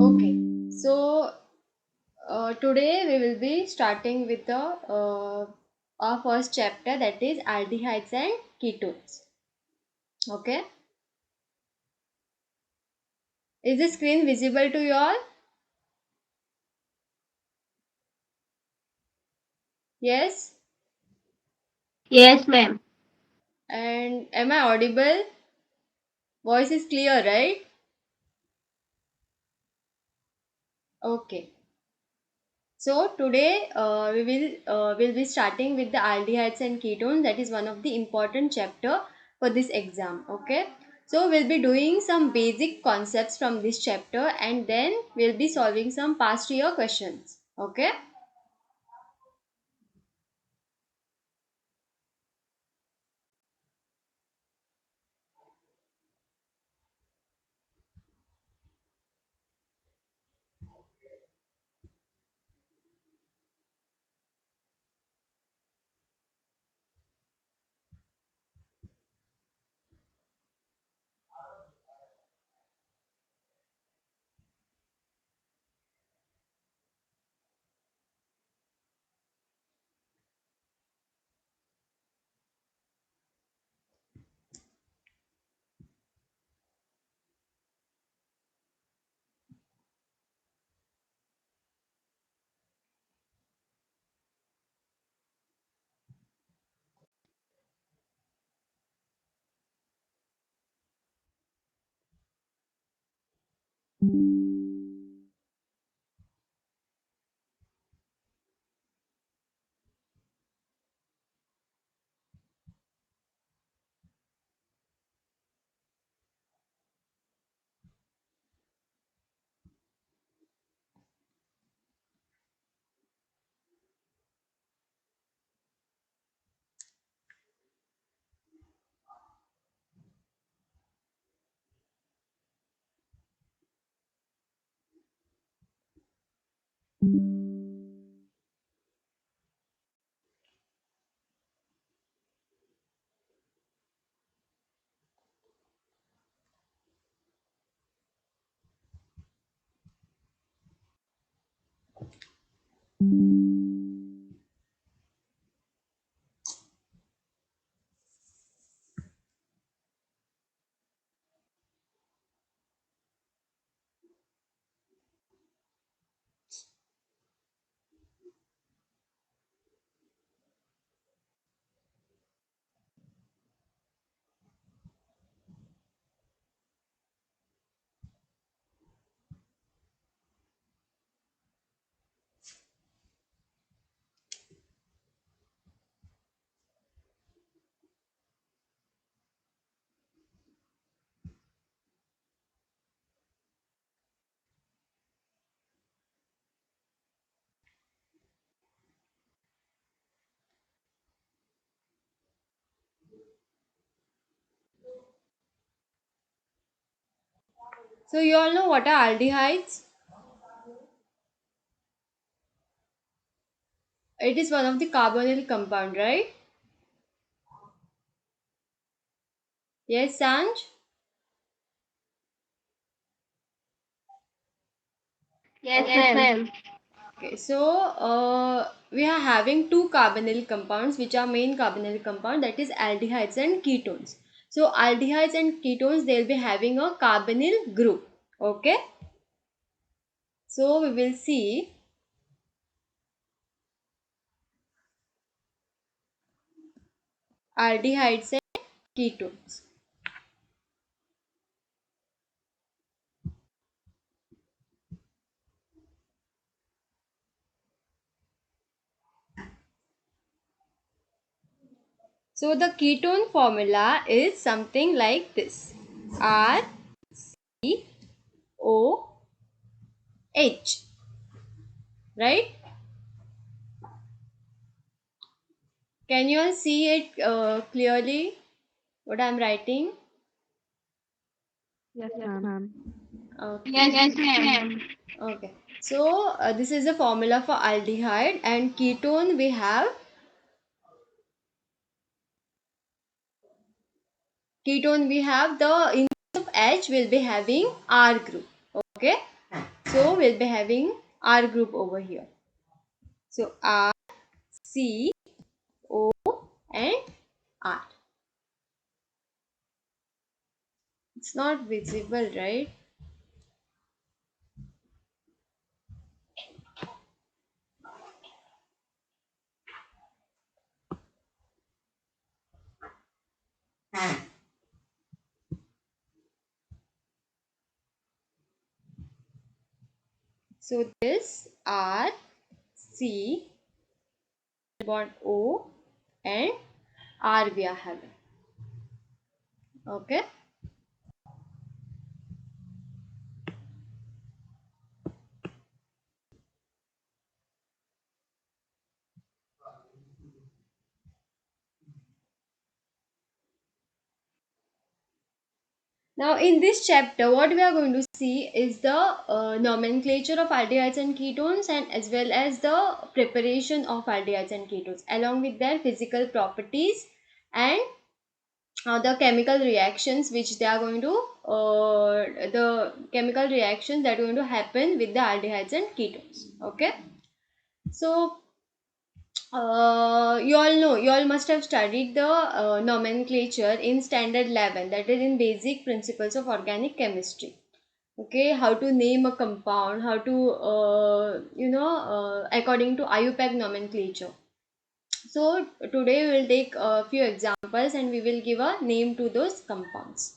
Okay, so today we will be starting with the our first chapter, that is aldehydes and ketones. Okay, is the screen visible to you all? Yes, Yes, ma'am. and am I audible? Voice is clear, right? Okay. So today we will be starting with the aldehydes and ketones. That is one of the important chapter for this exam. Okay. So we'll be doing some basic concepts from this chapter, and then we'll be solving some past year questions. Okay. So you all know what are aldehydes? It is one of the carbonyl compound, right? Yes, Sanj. Yes, Okay. Yes, ma'am. Okay, so we are having two carbonyl compounds which are main carbonyl compound, that is aldehydes and ketones. So aldehydes and ketones, they'll be having a carbonyl group. Okay, so we will see aldehydes and ketones. So the ketone formula is something like this: R C O H, right? Can you all see it clearly what I'm writing? Yes, ma'am. Okay. Yes, ma'am. Okay. So this is the formula for aldehyde, and ketone we have the instead of H, will be having R group. Okay. So we'll be having R group over here. So R, C, O and R. It's not visible, right? So this R, C, bond O and R we are having. Okay. Now in this chapter what we are going to see is the nomenclature of aldehydes and ketones, and as well as the preparation of aldehydes and ketones along with their physical properties and the chemical reactions which they are going to the chemical reactions that are going to happen with the aldehydes and ketones. Okay. So you all must have studied the nomenclature in standard 11, that is in basic principles of organic chemistry. Okay, how to name a compound, how to according to IUPAC nomenclature. So today we will take a few examples and we will give a name to those compounds.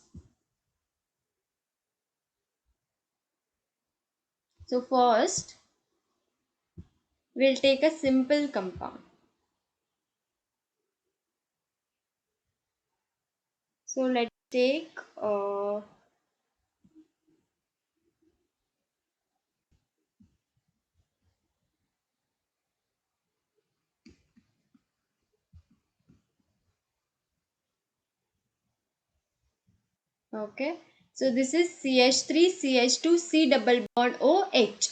So first we'll take a simple compound. So let's take okay. So this is CH3 CH2 C double bond OH.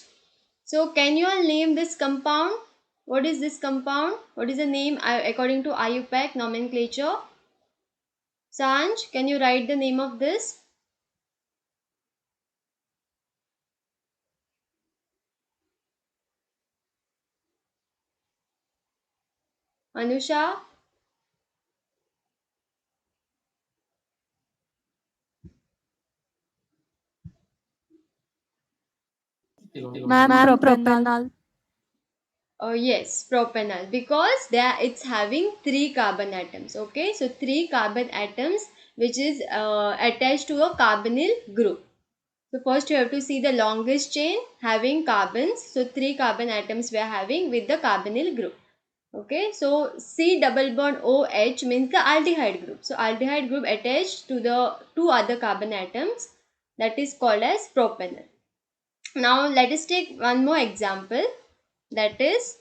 So can you all name this compound? What is this compound? What is the name according to IUPAC nomenclature? Sanj, can you write the name of this? Anusha? Ma'am, propanol. Yes, propanol, because it's having three carbon atoms. Okay, so three carbon atoms which is attached to a carbonyl group. So first you have to see the longest chain having carbons. So three carbon atoms we are having with the carbonyl group. Okay, so C double bond OH means the aldehyde group. So aldehyde group attached to the two other carbon atoms, that is called as propanol. Now let us take one more example, that is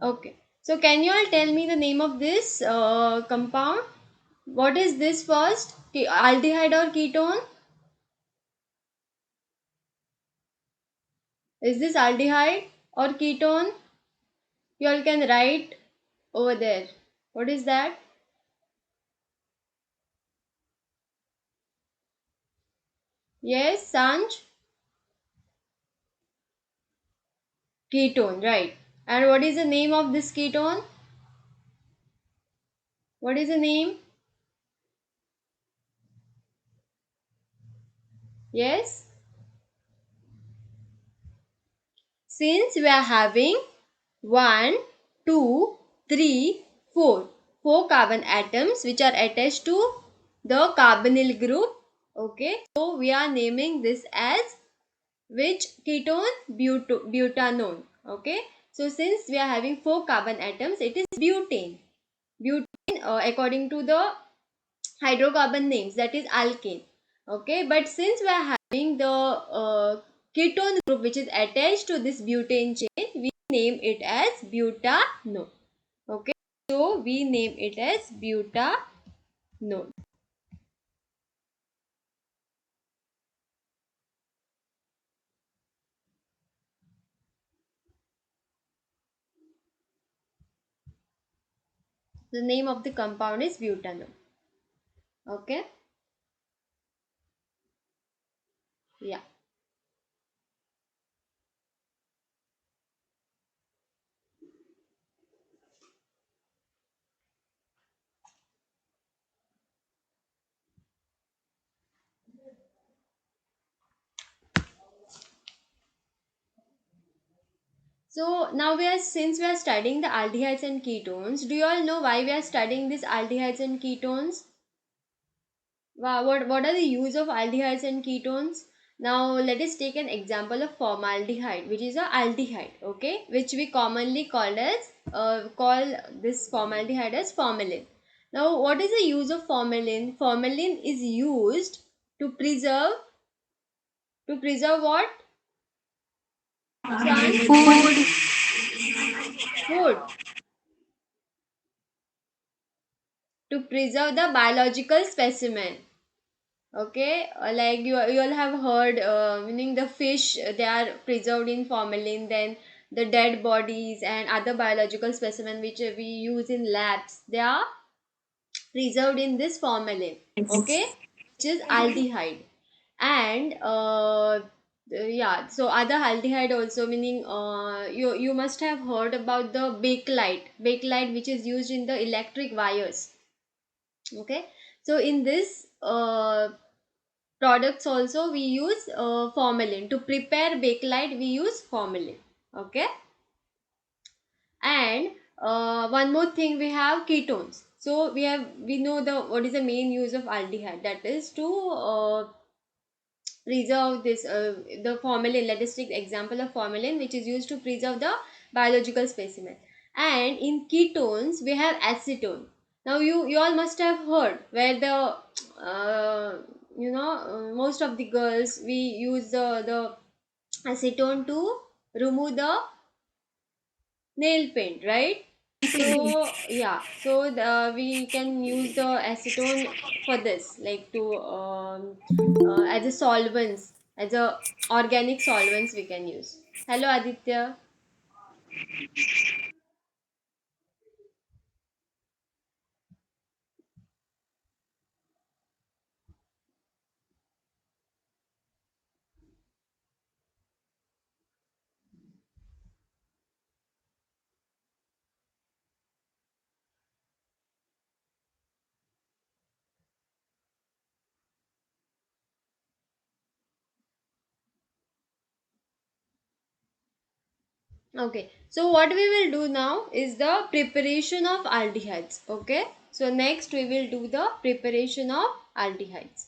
okay. So can you all tell me the name of this compound? What is this first? Aldehyde or ketone? Is this aldehyde or ketone? You all can write over there. What is that? Yes, Sanj? Ketone, right. And what is the name of this ketone? What is the name? Yes? Since we are having one, 2, 3, 4, 4 carbon atoms which are attached to the carbonyl group. Okay, so we are naming this as which ketone? Butanone. Okay, so since we are having 4 carbon atoms, it is butane. Butane according to the hydrocarbon names, that is alkane. Okay, but since we are having the ketone group which is attached to this butane chain, we name it as butanone. Okay, so we name it as butanone. The name of the compound is butanone. Okay, yeah. So now since we are studying the aldehydes and ketones, do you all know why we are studying this aldehydes and ketones? What are the use of aldehydes and ketones? Now let us take an example of formaldehyde, which is a aldehyde, okay, which we commonly call this formaldehyde as formalin. Now, what is the use of formalin? Formalin is used to preserve what? Son? Food. Food. To preserve the biological specimen. Okay, like you all have heard, meaning the fish, they are preserved in formalin. Then the dead bodies and other biological specimen which we use in labs, they are preserved in this formalin. Okay, which is aldehyde. And yeah, so other aldehyde also, meaning you must have heard about the bakelite which is used in the electric wires. Okay, so in this products also we use formalin. To prepare bakelite we use formalin. Okay, and one more thing, we have ketones. So we know the what is the main use of aldehyde, that is to preserve this the formalin. Let us take the example of formalin, which is used to preserve the biological specimen. And in ketones we have acetone. Now you all must have heard where the most of the girls, we use the acetone to remove the nail paint, right? So yeah, so we can use the acetone for this, like to as a solvents, as a organic solvents we can use. Hello Aditya. Okay, so what we will do now is the preparation of aldehydes. Okay, so next we will do the preparation of aldehydes.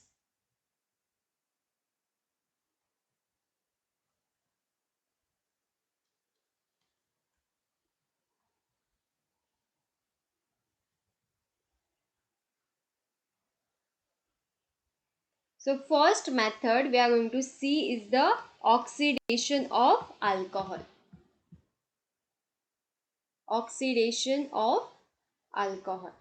So first method we are going to see is the oxidation of alcohol. Oxidation of alcohol.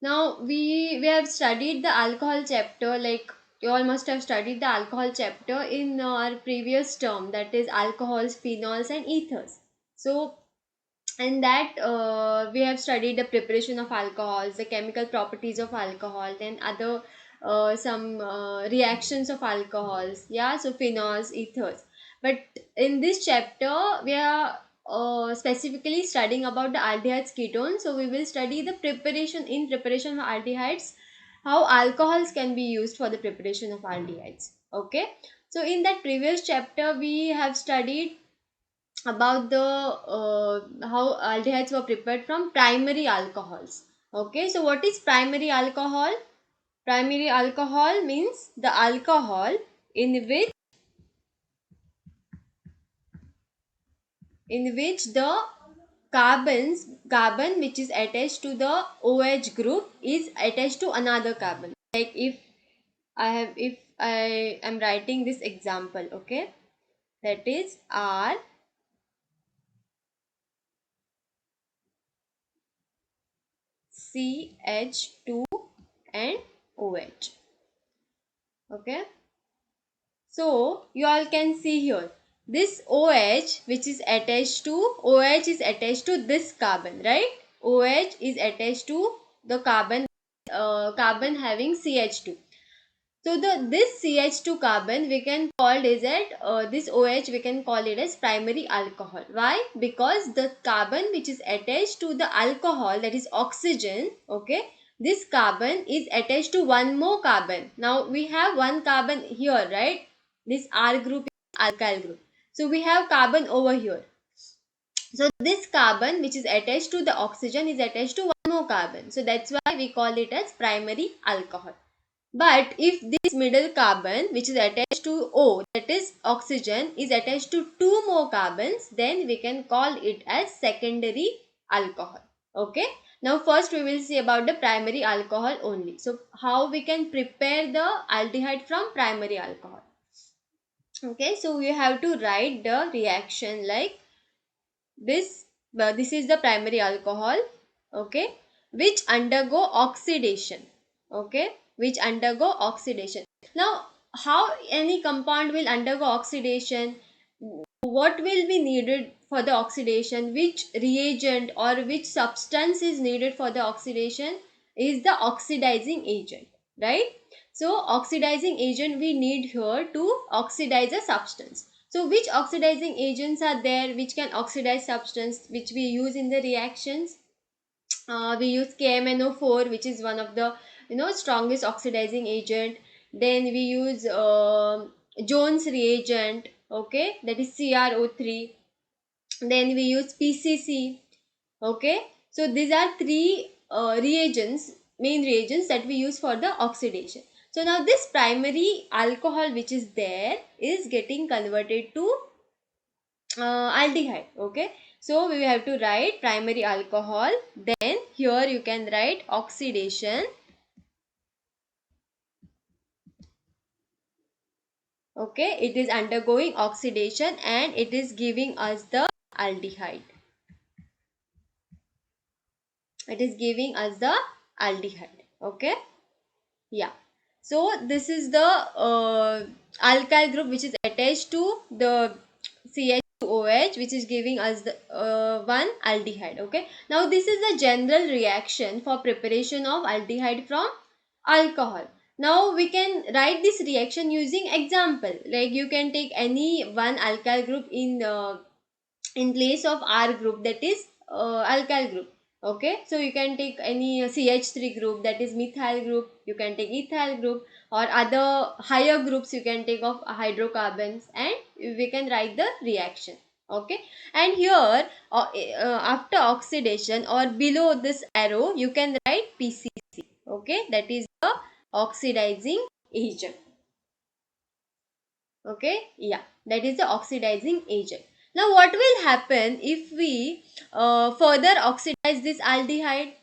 Now we have studied the alcohol chapter, like you all must have studied the alcohol chapter in our previous term, that is alcohols, phenols and ethers. So in that we have studied the preparation of alcohols, the chemical properties of alcohol, then other some reactions of alcohols, yeah, so phenols, ethers. But in this chapter we are specifically studying about the aldehydes, ketones. So we will study the preparation of aldehydes, how alcohols can be used for the preparation of aldehydes. Okay, so in that previous chapter we have studied about the how aldehydes were prepared from primary alcohols. Okay, so what is primary alcohol? Primary alcohol means the alcohol in which the carbon which is attached to the OH group is attached to another carbon. Like if I have, if I am writing this example, okay, that is R CH2 and OH. Okay, so you all can see here this OH which is attached to, OH is attached to this carbon, right? OH is attached to the carbon, carbon having CH2. So the this CH2 carbon we can call is at, this OH we can call it as primary alcohol. Why? Because the carbon which is attached to the alcohol, that is oxygen, okay, this carbon is attached to one more carbon. Now we have one carbon here, right? This R group is alkyl group. So we have carbon over here. So this carbon which is attached to the oxygen is attached to one more carbon. So that's why we call it as primary alcohol. But if this middle carbon which is attached to O, that is oxygen, is attached to two more carbons, then we can call it as secondary alcohol. Okay. Now first we will see about the primary alcohol only. So how we can prepare the aldehyde from primary alcohol. Okay. So we have to write the reaction like this. This is the primary alcohol, okay, which undergo oxidation, okay, which undergo oxidation. Now how any compound will undergo oxidation, what will be needed for the oxidation, which reagent or which substance is needed for the oxidation, is the oxidizing agent, right? So oxidizing agent we need here to oxidize a substance. So which oxidizing agents are there which can oxidize substance which we use in the reactions? We use KMNO4, which is one of the strongest oxidizing agent. Then we use Jones reagent, okay, that is CrO3. Then we use PCC, okay. So these are three reagents, main reagents that we use for the oxidation. So now this primary alcohol which is there is getting converted to aldehyde, okay. So we have to write primary alcohol, then here you can write oxidation, okay, it is undergoing oxidation and it is giving us the aldehyde, it is giving us the aldehyde, okay. Yeah. So this is the alkyl group which is attached to the CH2OH, which is giving us the one aldehyde. Okay. Now this is the general reaction for preparation of aldehyde from alcohol. Now we can write this reaction using example. Like you can take any one alkyl group in place of R group, that is alkyl group, okay. So you can take any CH3 group, that is methyl group, you can take ethyl group, or other higher groups you can take of hydrocarbons, and we can write the reaction, okay. And here after oxidation or below this arrow you can write PCC, okay, that is the oxidizing agent, okay. Yeah, that is the oxidizing agent. Now what will happen if we further oxidize this aldehyde?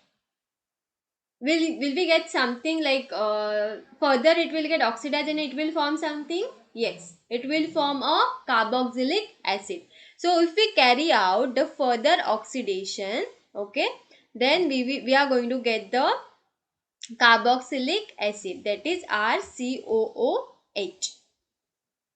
Will we get something like further it will get oxidized and it will form something? Yes, it will form a carboxylic acid. So if we carry out the further oxidation, okay, then we are going to get the carboxylic acid, that is RCOOH,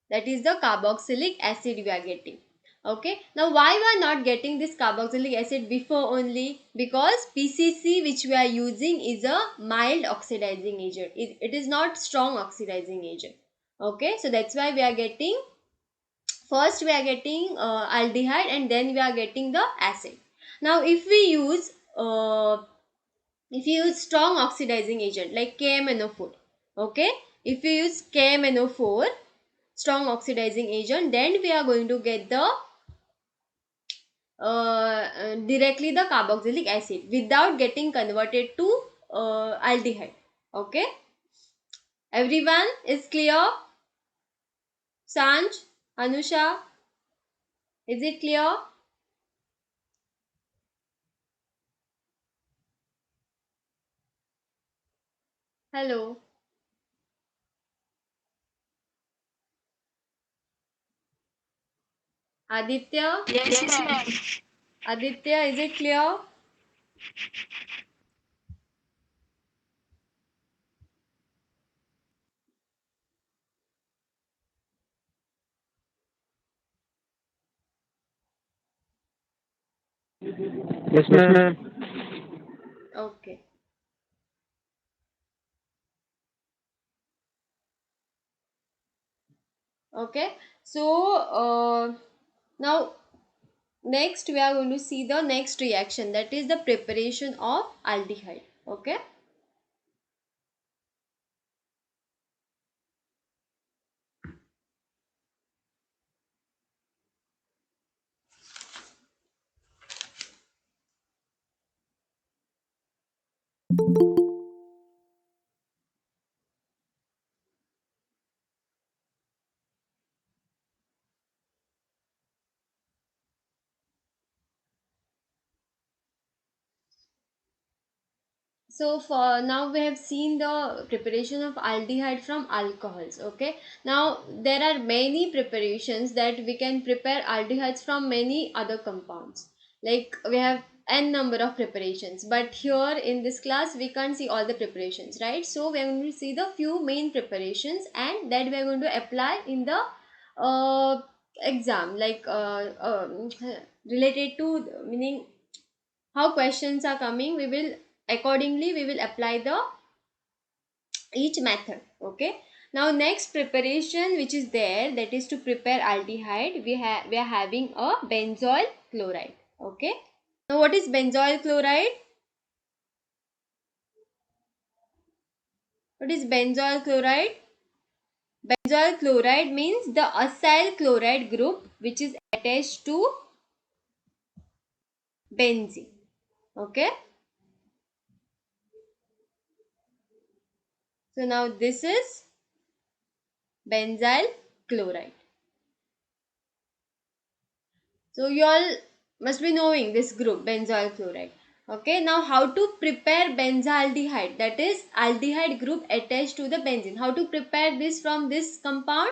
that is the carboxylic acid we are getting, okay. Now why we are not getting this carboxylic acid before? Only because PCC which we are using is a mild oxidizing agent, it is not strong oxidizing agent, okay. So that's why we are getting, first we are getting aldehyde and then we are getting the acid. Now if you use strong oxidizing agent like KMNO4, okay, if you use KMNO4 strong oxidizing agent, then we are going to get the directly the carboxylic acid without getting converted to aldehyde, okay. Everyone is clear? Sanj, Anusha, is it clear? Hello. Aditya? Yes, ma'am. Aditya, is it clear? Yes, ma'am. Okay. Okay. So, now next we are going to see the next reaction, that is the preparation of aldehyde. Okay. So for now we have seen the preparation of aldehyde from alcohols. Okay, now there are many preparations that we can prepare aldehydes from many other compounds, like we have n number of preparations, but here in this class we can't see all the preparations, right? So we are going to see the few main preparations and that we are going to apply in the uh, exam, like related to meaning how questions are coming, we will accordingly we will apply the each method. Okay, now next preparation which is there, that is to prepare aldehyde, we are having a benzoyl chloride. Okay, now what is benzoyl chloride? What is benzoyl chloride? Benzoyl chloride means the acyl chloride group which is attached to benzene. Okay, so now this is benzyl chloride. So you all must be knowing this group, benzoyl chloride. Okay, now how to prepare benzaldehyde, that is aldehyde group attached to the benzene. How to prepare this from this compound?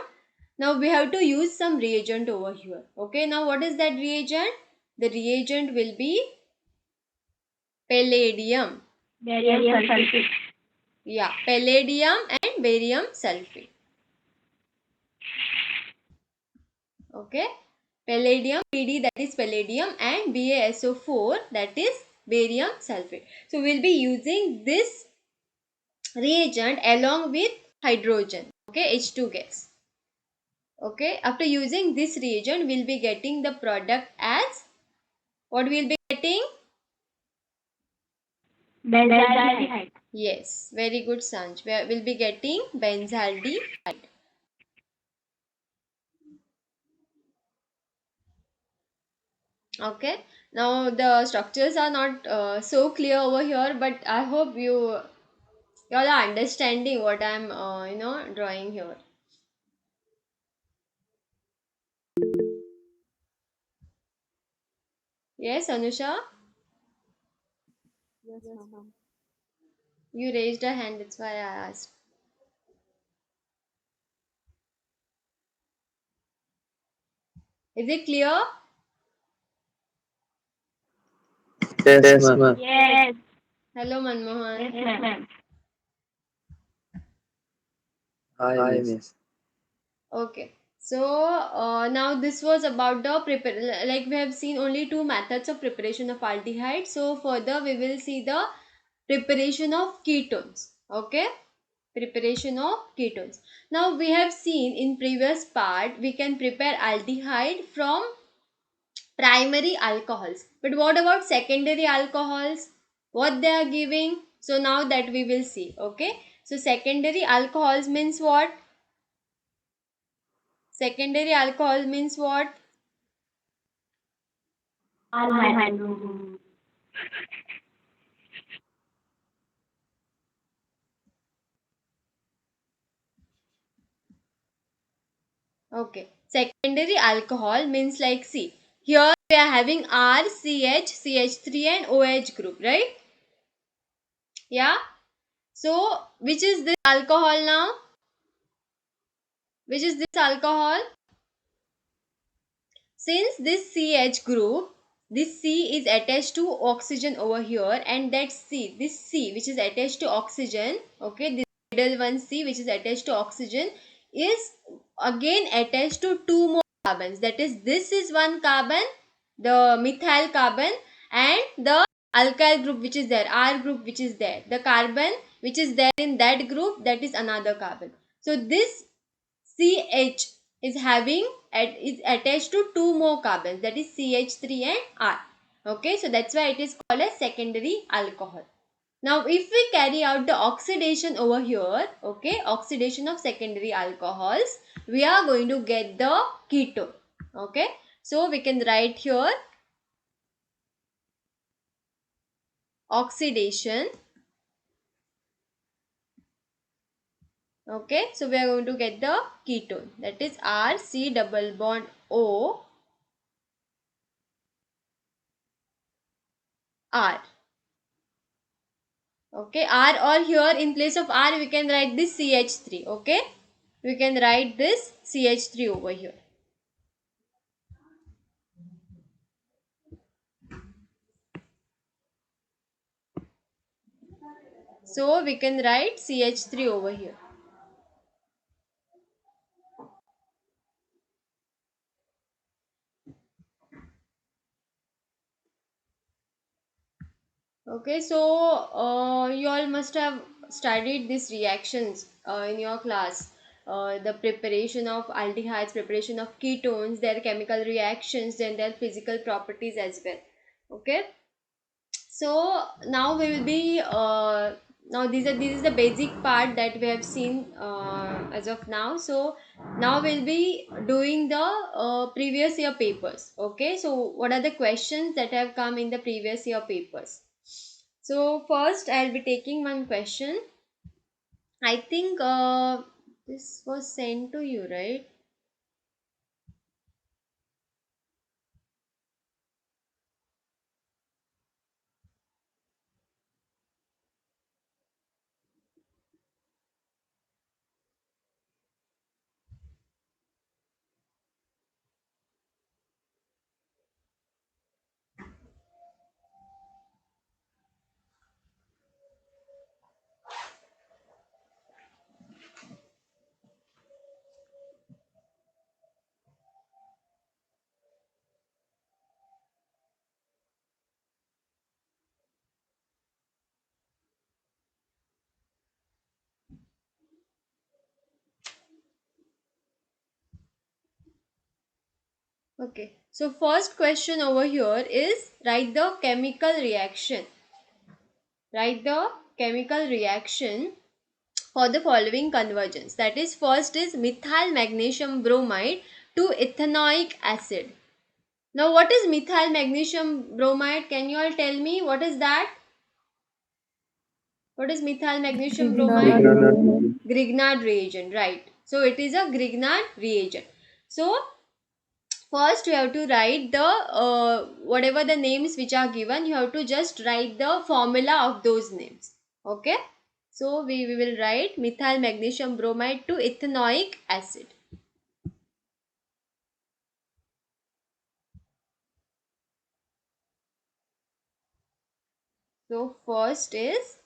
Now we have to use some reagent over here. Okay, now what is that reagent? The reagent will be palladium. Barium sulfate. Yeah, palladium and barium sulfate. Okay, palladium Pd, that is palladium, and BaSO4, that is barium sulfate. So we'll be using this reagent along with hydrogen, okay, H2 gas. Okay, after using this reagent we'll be getting the product as what we'll be getting? Benzaldehyde. Yes, very good, Sanj. We'll be getting benzaldehyde. Okay, now the structures are not so clear over here, but I hope you all are understanding what I'm drawing here. Yes, Anusha, Yes, ma'am. you raised a hand, that's why I asked. Is it clear? Yes, Yes, ma'am. ma'am. Yes. Hello, Manmohan. Yes, ma'am. Hi, Hi, miss. miss. Okay, so now this was about the prepare, like we have seen only two methods of preparation of aldehyde. So further we will see the preparation of ketones. Okay, preparation of ketones. Now we have seen in previous part we can prepare aldehyde from primary alcohols, but what about secondary alcohols, what they are giving? So now that we will see. Okay, so secondary alcohols means what? Secondary alcohol means what? Aldehyde. Okay, secondary alcohol means, like, see, here we are having R, CH, CH3 and OH group, right? Yeah, so which is this alcohol now? Which is this alcohol? Since this CH group, this C is attached to oxygen over here, and that C, this C which is attached to oxygen, okay, this middle one C which is attached to oxygen is again attached to two more carbons. That is, this is one carbon, the methyl carbon, and the alkyl group which is there, R group which is there. The carbon which is there in that group, that is another carbon. So this CH is having is attached to two more carbons, that is CH3 and R. Okay, so that's why it is called as secondary alcohol. Now if we carry out the oxidation over here, okay, oxidation of secondary alcohols, we are going to get the ketone. Okay, so we can write here oxidation. Okay, so we are going to get the ketone, that is R C double bond O R. Okay, R, or here in place of R we can write this CH3. Okay, we can write this CH3 over here. So we can write CH3 over here. Okay, so you all must have studied these reactions in your class. The preparation of aldehydes, preparation of ketones, their chemical reactions, then their physical properties as well. Okay, so now we will be now this is the basic part that we have seen as of now. So now we'll be doing the previous year papers. Okay, so what are the questions that have come in the previous year papers? So first I'll be taking one question. I think this was sent to you, right? Okay, so first question over here is write the chemical reaction. Write the chemical reaction for the following conversions. That is, first is methyl magnesium bromide to ethanoic acid. Now what is methyl magnesium bromide? Can you all tell me what is that? What is methyl magnesium bromide? Grignard reagent, right? So it is a Grignard reagent. So first you have to write the whatever the names which are given, you have to just write the formula of those names. Okay, so we will write methyl magnesium bromide to ethanoic acid. So first is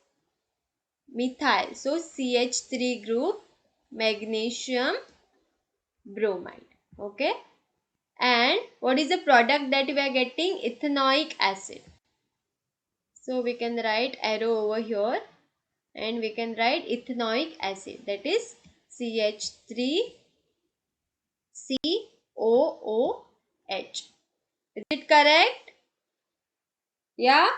methyl, so CH3 group, magnesium bromide. Okay, and what is the product that we are getting? Ethanoic acid. So we can write arrow over here, and we can write ethanoic acid, that is CH3COOH. Is it correct? Yeah?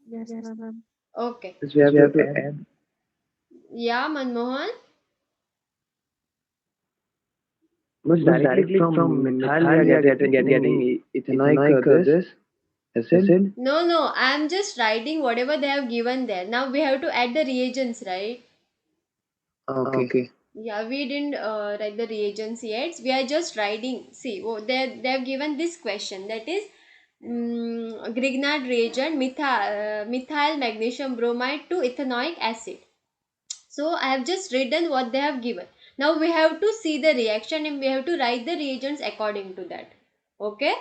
Yes, ma'am. Okay. Yes, we have to add. Yeah, Manmohan? But directly from methyl we are getting ethanoic this acid. No, I am just writing whatever they have given there. Now we have to add the reagents, right? Okay. Yeah, we didn't write the reagents yet. We are just writing. See, oh, they have given this question, that is Grignard reagent methyl magnesium bromide to ethanoic acid. So I have just written what they have given. Now we have to see the reaction and we have to write the reagents according to that. Okay.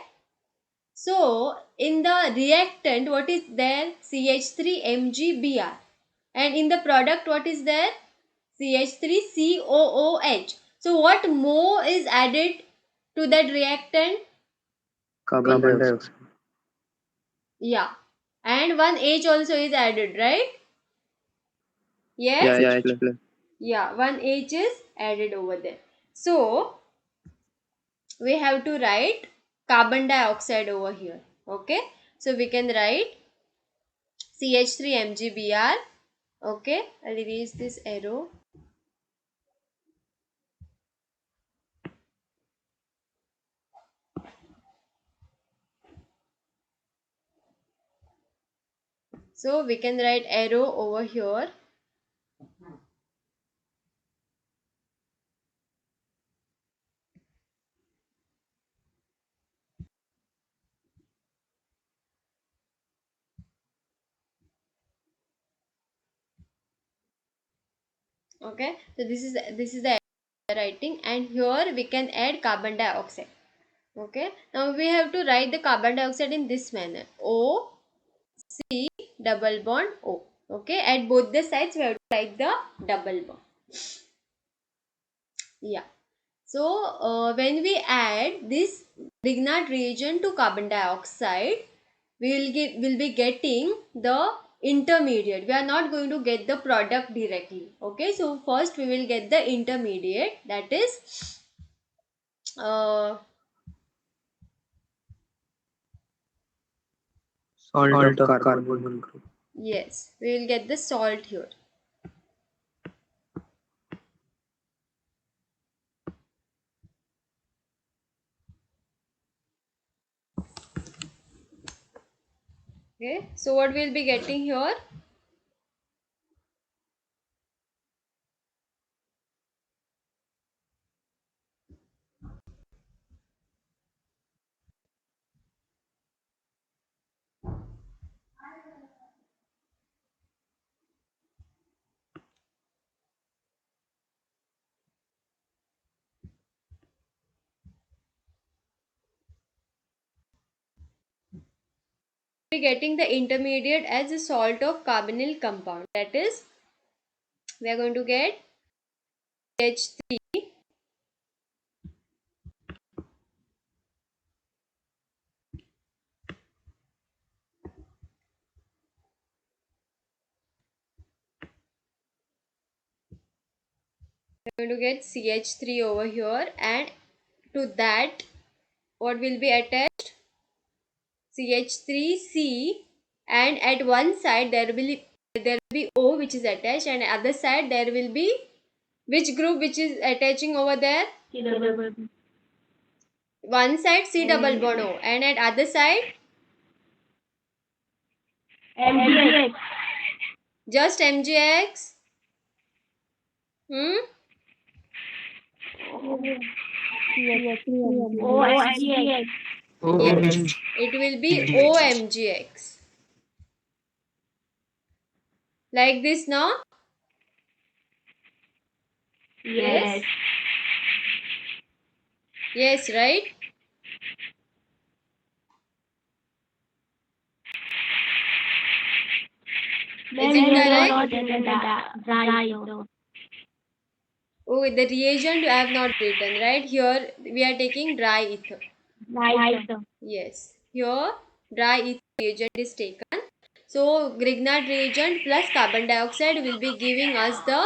So in the reactant, what is there? CH3MgBr. And in the product, what is there? CH3COOH. So what more is added to that reactant? Carbon dioxide. Yeah. And one H also is added, right? Yeah, Yes? H plus. Yeah, one H is added over there. So we have to write carbon dioxide over here. Okay. So we can write CH3MgBr. Okay. I'll erase this arrow. So we can write arrow over here. Okay. So this is the writing, and here we can add carbon dioxide. Okay. Now we have to write the carbon dioxide in this manner. O C double bond O. Okay. At both the sides we have to write the double bond. Yeah. So when we add this Grignard reagent to carbon dioxide, will be getting the intermediate. We are not going to get the product directly. Okay. So first we will get the intermediate, that is uh, Salt of carbon group. yes, we will get the salt here. Okay. So what we will be getting here? We are getting the intermediate as a salt of carbonyl compound. That is, we are going to get H3. We are going to get CH3 over here, and to that what will be attached? CH3C, and at one side there will be O which is attached, and other side there will be which group which is attaching over there? One side C double bond O, and at other side MgX. just MgX. Hmm? OMGX. Yes, it will be OMgX. Like this now? Yes. Yes, right? Is it We have correct? not written the dry though. Oh, the reagent I have not written, right? Here we are taking dry ether. Dry though. Yes, here dry ether reagent is taken. So Grignard reagent plus carbon dioxide will be giving us the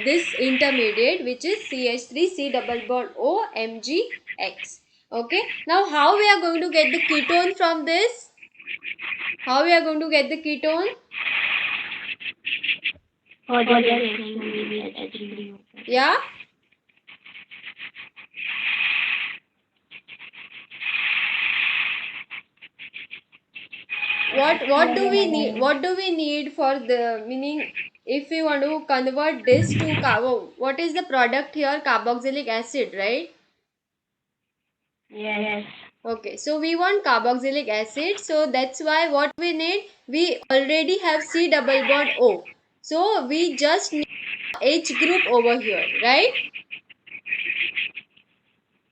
this intermediate, which is CH3C double bond O MgX. Okay. Now how we are going to get the ketone from this? How we are going to get the ketone? For the reaction we will H3. Yeah. What do we need? What do we need for the meaning? If we want to convert this to carbo, what is the product here? Carboxylic acid, right? Yes. Okay, so we want carboxylic acid, so that's why what we need, we already have C double bond O. So we just need H group over here, right?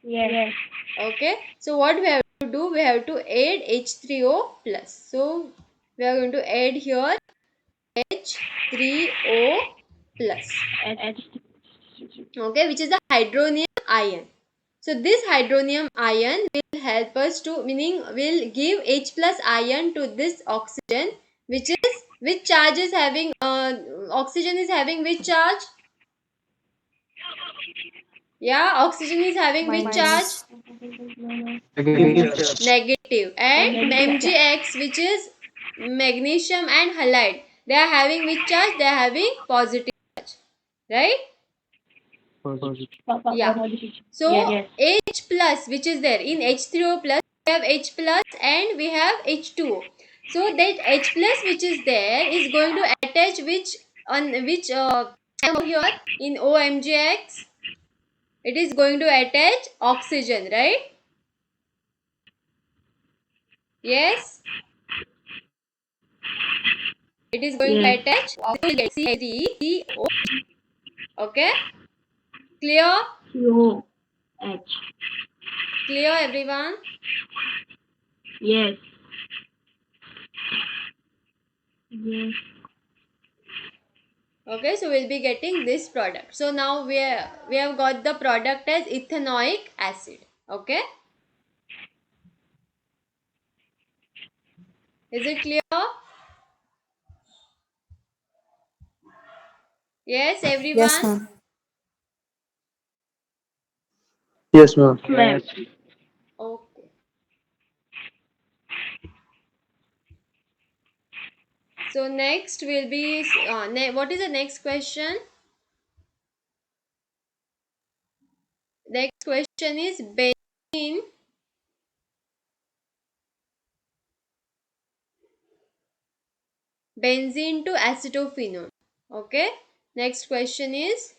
Yes. Okay. So what we have to do, we have to add H3O plus. So we are going to add here H3O plus. Okay, which is the hydronium ion. So this hydronium ion will help us to, meaning will give H plus ion to this oxygen, which is, which charge is having, oxygen is having which charge? Yeah, oxygen is having which charge? Minus. Negative charge. Negative. And Negative. MgX, which is magnesium and halide, they are having which charge? They are having positive charge, right? Positive. Yeah. So Yes. H plus, which is there in H3O plus, we have H plus and we have H2O. So that H plus which is there is going to attach which, on which here in OMGX, it is going to attach oxygen, right? Yes, it is going to Yes. attach CO. Okay, clear? COH. Clear everyone? Yes. Yes. Okay, so we'll be getting this product. So now we have got the product as ethanoic acid. Okay, is it clear? Yes, Yes, everyone. ma'am. Yes, ma'am. Yes. Okay. So next will be what is the next question? Next question is benzene to acetophenone. Okay. Next question is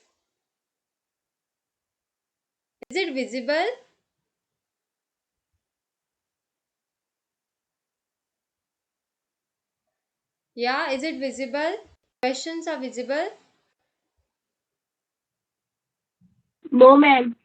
it visible? Yeah, is it visible? Questions are visible. No, ma'am.